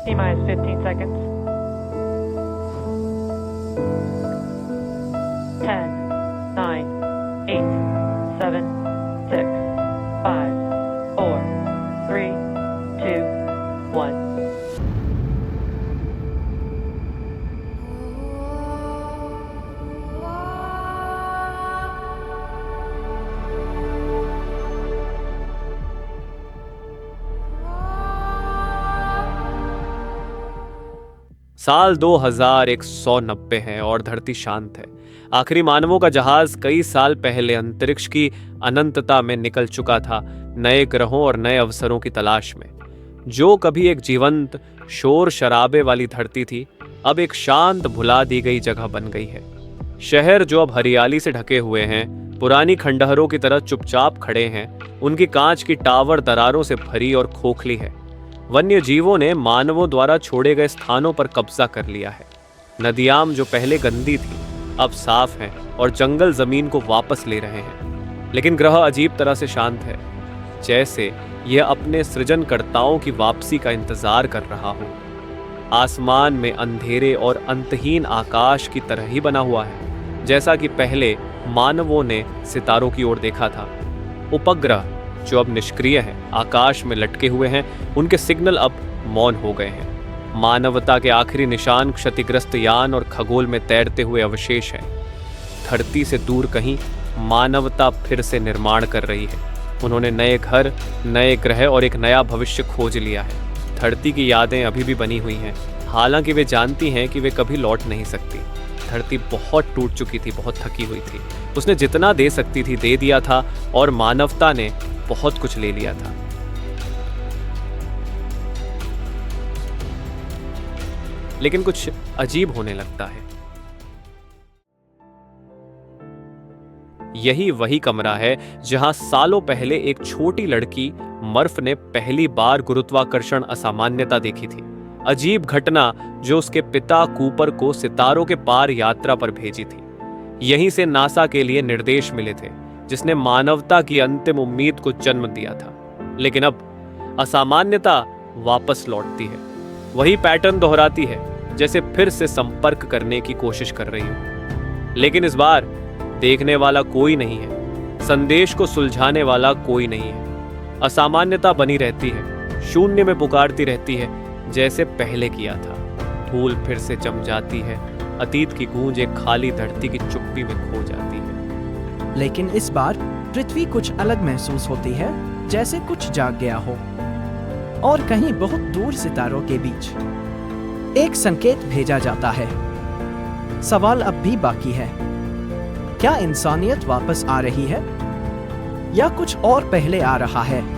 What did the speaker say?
T-minus 15 seconds. 10, 9, 8, 7, 6, 5, 4, 3, 2, 1. साल 2190 है और धरती शांत है। आखिरी मानवों का जहाज कई साल पहले अंतरिक्ष की अनंतता में निकल चुका था, नए ग्रहों और नए अवसरों की तलाश में। जो कभी एक जीवंत शोर शराबे वाली धरती थी, अब एक शांत भुला दी गई जगह बन गई है। शहर जो अब हरियाली से ढके हुए हैं, पुरानी खंडहरों की तरह चुपचाप खड़े हैं। उनकी कांच की टावर दरारों से भरी और खोखली है। वन्य जीवों ने मानवों द्वारा छोड़े गए स्थानों पर कब्जा कर लिया है। नदियां जो पहले गंदी थी, अब साफ हैं और जंगल जमीन को वापस ले रहे हैं। लेकिन ग्रह अजीब तरह से शांत है, जैसे यह अपने सृजनकर्ताओं की वापसी का इंतजार कर रहा हो। आसमान में अंधेरे और अंतहीन आकाश की तरह ही बना हुआ है, जैसा कि पहले मानवों ने सितारों की ओर देखा था। उपग्रह जो अब निष्क्रिय हैं, आकाश में लटके हुए हैं, उनके सिग्नल अब मौन हो गए हैं। मानवता के आखिरी निशान क्षतिग्रस्त यान और खगोल में तैरते हुए अवशेष हैं। धरती से दूर कहीं मानवता फिर से निर्माण कर रही है। उन्होंने नए घर, नए ग्रह और एक नया भविष्य खोज लिया है। धरती की यादें अभी भी बनी हुई हैं, हालांकि वे जानती हैं कि वे कभी लौट नहीं सकती। धरती बहुत टूट चुकी थी, बहुत थकी हुई थी। उसने जितना दे सकती थी दे दिया था और मानवता ने बहुत कुछ ले लिया था। लेकिन कुछ अजीब होने लगता है। यही वही कमरा है जहां सालों पहले एक छोटी लड़की मर्फ ने पहली बार गुरुत्वाकर्षण असामान्यता देखी थी। अजीब घटना जो उसके पिता कूपर को सितारों के पार यात्रा पर भेजी थी। यहीं से नासा के लिए निर्देश मिले थे, जिसने मानवता की अंतिम उम्मीद को जन्म दिया था। लेकिन अब असामान्यता वापस लौटती है, वही पैटर्न दोहराती है, जैसे फिर से संपर्क करने की कोशिश कर रही हो। लेकिन इस बार देखने वाला कोई नहीं है, संदेश को सुलझाने वाला कोई नहीं है। असामान्यता बनी रहती है, शून्य में पुकारती रहती है, जैसे पहले किया था। धूल फिर से जम जाती है, अतीत की गूंज एक खाली धरती की चुप्पी में खो जाती है। लेकिन इस बार पृथ्वी कुछ अलग महसूस होती है, जैसे कुछ जाग गया हो। और कहीं बहुत दूर सितारों के बीच एक संकेत भेजा जाता है। सवाल अब भी बाकी है, क्या इंसानियत वापस आ रही है या कुछ और पहले आ रहा है?